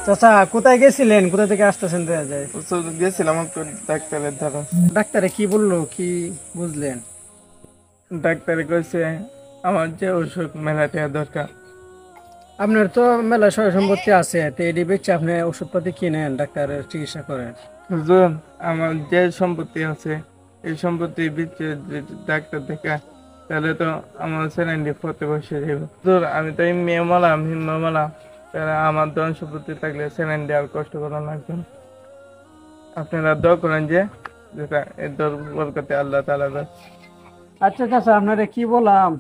চাচা কোথায় গেছিলেন, কোথা থেকে আসতেছেন? দেখা যায় গেছিলাম একটু ডাক্তারের ধারা। ডাক্তারে কি বললো, কি বুঝলেন? ডাক্তারে কইছে আমার যে ওষুধ মেলা টাকা দরকার। আপনার তো মেলা সয় সম্পত্তি আছে, তো এটি বেচে আপনি ওষুধপাতি কিনেন, ডাক্তারের চিকিৎসা করেন। হুজুর, আমার যে সম্পত্তি আছে এই সম্পত্তি বিচ্ছে ডাক্তার দেখা, তাহলে তো আমার স্যালাইন পড়তে বসে যাবে। হুজুর, আমি তো এই মেয়ে মালাম, হিম্মা মালাম, তাহলে আমার ধন সম্পত্তি থাকলে স্যালাইন দিয়ে আর কষ্ট করা লাগবে না। আপনারা দোয়া করেন যে যেটা এই বরকতে আল্লাহ তাআলা দেয়। আচ্ছা চাচা, আপনারে কি বললাম,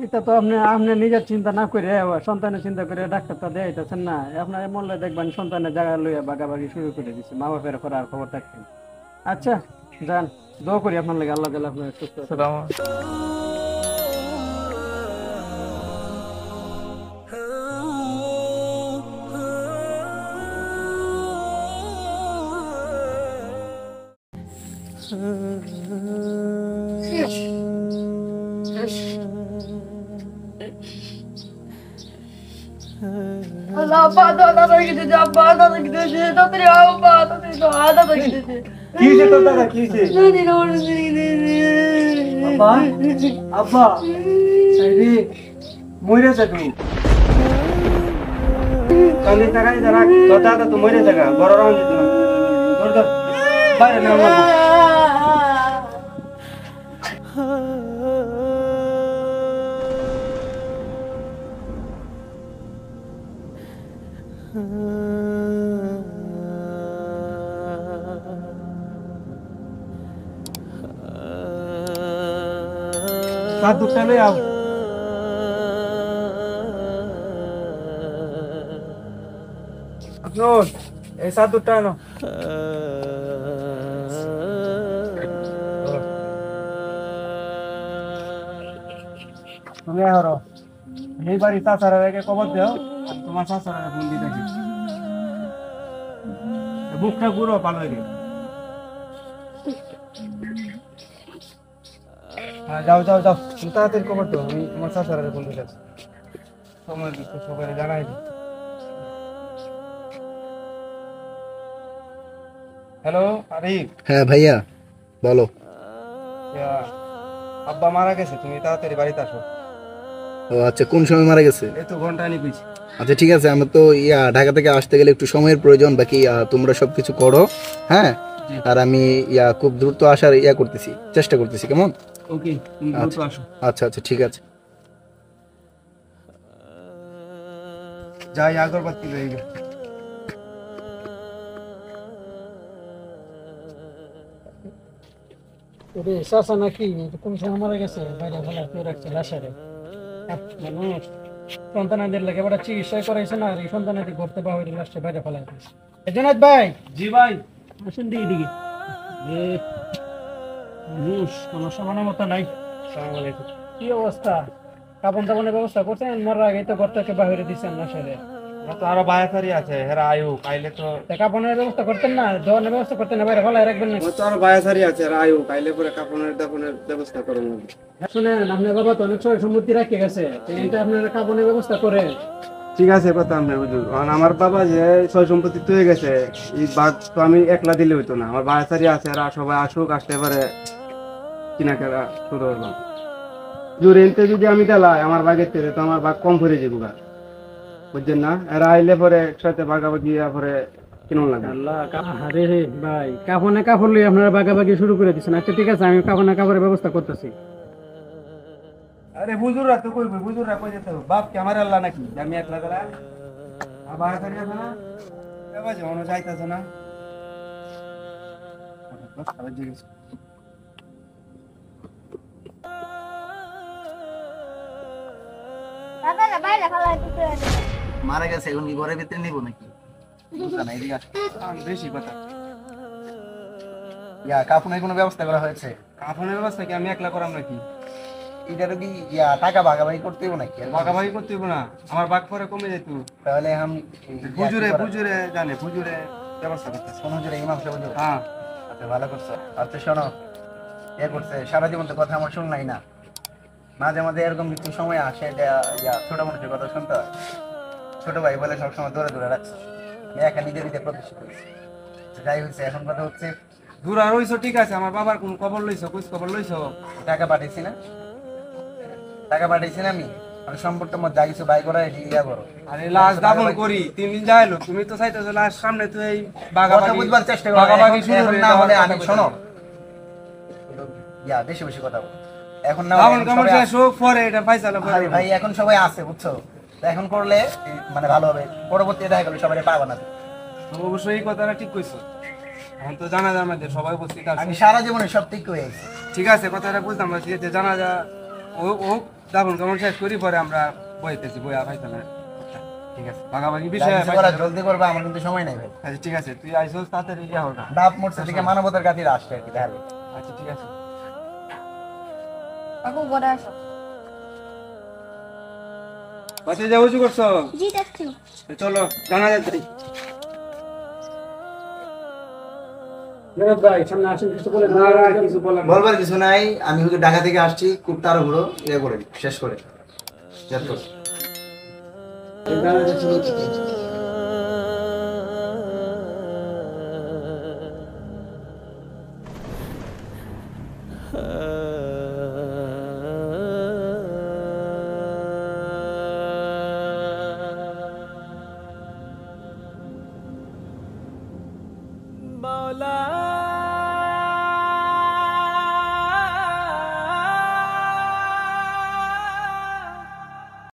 এটা তো আপনি আপনি নিজের চিন্তা না করে সন্তানের চিন্তা করে ডাক্তারটা দেখাইতেছেন না। আপনার মূল্যে দেখবেন সন্তানের জায়গা লইয়া বাগাবাগি শুরু করে দিচ্ছে, মা বাপের পর আর খবর থাকতেন। আচ্ছা যান, দোয়া করি আপনার লাগে, আল্লাহ তাআলা আপনার সুস্থ রাখুন। সালাম। Allah bada da gideceğim, bada da gideceğim. Tabii ya, bada da gideceğim. কি হয়েছে তোর দাদা, কি হয়েছে? Hadi ne olur gideceğim. আব্বা, আব্বা, আরে মরে যাবি। কালি টাকাই যারা তোর দাদা তো মরে যাগা, বড় রাউন্ড দিত না। ধর ধর, বাইরে না লাগবো। সাত দুটা লই আও। আপনার এই সাত দুটা আনো। তুমি হরো এই বাড়ি চাচারা রেখে কবর দেও, আর তোমার চাচারা বন্দি থাকি। বুকটা পুরো ভালো হয়ে গেল। যাও যাও যাও, তুমি তাড়াতাড়ি খবর দাও, আমি তোমার চাচারা বন্দি থাকি। তোমার সবাই জানাই দিই। হ্যালো আরিফ। হ্যাঁ ভাইয়া বলো। আব্বা মারা গেছে, তুমি তাড়াতাড়ি বাড়িতে আসো। ও আচ্ছা, কোন সময় মারা গেছে? এই তো ঘন্টা নিয়ে পেয়েছি। আচ্ছা ঠিক আছে, আমার তো ঢাকা থেকে আসতে গেলে একটু সময়ের প্রয়োজন, বাকি তোমরা সবকিছু করো, হ্যাঁ। আর আমি খুব দ্রুত আসার করতেছি, চেষ্টা করতেছি, কেমন? ওকে, তুমি দ্রুত আসো। আচ্ছা আচ্ছা ঠিক আছে। যাই, আগরবাতি লয়ে গে। ওরে চাচা নাকি কোন সময় মারা গেছে, বাইরে ফেলা কেউ রাখছে লাশারে। মানুষ সন্তানাদের লাগে বড় চিকিৎসা করাইছে না, আর এই সন্তানাদের করতে পারে লাশে বাইরে ফেলাই দিয়েছে। জনাত ভাই। জি ভাই। আসেন দিকে দিকে। আমার সামান্য মতো নাই। আসসালামু আলাইকুম। কি অবস্থা? কাপন টাপনের ব্যবস্থা করছেন? মরার আগে তো ঘর থেকে বাইরে দিচ্ছেন না সেরে। তো আরো বায়াসারি আছে, হেরা আয়ু কাইলে তো কাপনের ব্যবস্থা করতেন না, ধোয়ানোর ব্যবস্থা করতেন না, বাইরে ফেলায় রাখবেন না। তো আরো বায়াসারি আছে, হেরা আয়ু কাইলে পরে কাপনের দাপনের ব্যবস্থা করুন। শুনেন, আপনার বাবা তো অনেক সয় সম্পত্তি রাখে গেছে, এইটা আপনার কাপনের ব্যবস্থা করেন। ঠিক আছে, কথা আমরা বুঝুন। আমার বাবা যে সয় সম্পত্তি তৈরি গেছে, এই বাদ তো আমি একলা দিলে হইতো না, আমার বায়াসারি আছে, এরা সবাই আসুক, আসতে পারে কিনাকেরা শুরু হলো। রেন্টে যদি আমি দিলাই আমার বাগের থেকে, তো আমার বাঘ কম পড়ে যাবো, বুঝছেন না? এরা আইলে পরে একসাথে বাগাবাগি পরে কিনুন লাগে। আল্লাহ, আরে ভাই, কাপনে কাপড় লই আপনারা বাগাবাগি শুরু করে দিচ্ছেন। আচ্ছা ঠিক আছে, আমি কাপনে কাপড়ের ব্যবস্থা করতেছি। আরে বুজুররা তো কইবে, বুজুররা কই যেতে হবে, বাপ কি আমার আল্লাহ নাকি আমি একলা গেলা? আবার করি আছে না, এবার যে মনে যাইতাছে না। মারা গেছে, এখন কি ঘরের ভিতরে নিব নাকি? বেশি কথা। কাপনের কোনো ব্যবস্থা করা হয়েছে? কাফনের ব্যবস্থা কি আমি একলা করাম নাকি? এটারও কি টাকা ভাগাভাগি করতে হবে নাকি? ভাগাভাগি করতে হইব না, আমার বাঘ পরে কমে যেত। তাহলে আমি বুজুরে বুজুরে জানে, বুজুরে ব্যবস্থা করতেছে। হুজুরে ইমাম সাহেব হুজুর। হ্যাঁ আচ্ছা ভালো করছো। আচ্ছা শোনো, ইয়ে করছে, সারা জীবন তো কথা আমার শুনলাই না। মাঝে মাঝে এরকম কিছু সময় আসে যে ছোট মানুষের কথা শুনতে হয়। ছোট ভাই বলে সবসময় দূরে দূরে রাখছে, আমি একা নিজে নিজে প্রতিষ্ঠিত করেছি। যাই হয়েছে, এখন কথা হচ্ছে দূর আর হইছো ঠিক আছে, আমার বাবার কোন খবর লইছো, খোঁজ খবর লইছো? টাকা পাঠাইছি না, টাকা পাঠাইছি না আমি সম্পর্কের মধ্যে যা কিছু বাই করা ইয়া করো। আরে লাশ দাফন করি 3 দিন যাইলো, তুমি তো চাইতেছো লাশ সামনে তো এই কথা বাগাবাগি বুঝবার চেষ্টা করো, বাগাবাগি শুরু এখন হয়ে না যাওয়ার হলে কথা আমি কইছো। শোনো, বেশি বেশি কথা বলো। এখন না দাফন হলে কেমন সবাই শেষ হোক, পরে এটা ফাইসালা করে ভাই ভাই এখন সবাই আছে বুঝছো, তো এখন করলে মানে ভালো হবে, পরবর্তীতে দেখা গেল সবাই পাবা না। তো অবশ্যই এই কথাটা ঠিক কইছো। এখন তো জানা যায় আমাদের সবাই উপস্থিত আছে। আমি সারা জীবনে সব ঠিক হয়ে গেছি। ঠিক আছে, কথাটা বুঝলাম না, ঠিক আছে, জানা যা ও দাফন কেমন শেষ করি, পরে আমরা বইতেছি, বইয়া ফাইসালা। ঠিক আছে, বাগাবাগি বিষয় জলদি করবা, আমার কিন্তু সময় নাই ভাই। আচ্ছা ঠিক আছে, তুই আইসোস তাড়াতাড়ি ইয়া হোক। বাপ মরছে দিকে মানবতার কাছে আসছে আর কি, দেখা গেলো। আচ্ছা ঠিক আছে। কাকু পরে আসো। বাসে যা উঁচু করছো? জি যাচ্ছি। তো চলো জানা যাচ্ছে। ভাই সামনে আসেন, কিছু বলে না না কিছু বলার নেই। বলবার কিছু নাই, আমি শুধু ঢাকা থেকে আসছি, খুব তাড়াহুড়ো ইয়ে করে শেষ করে শেষ করে। मौला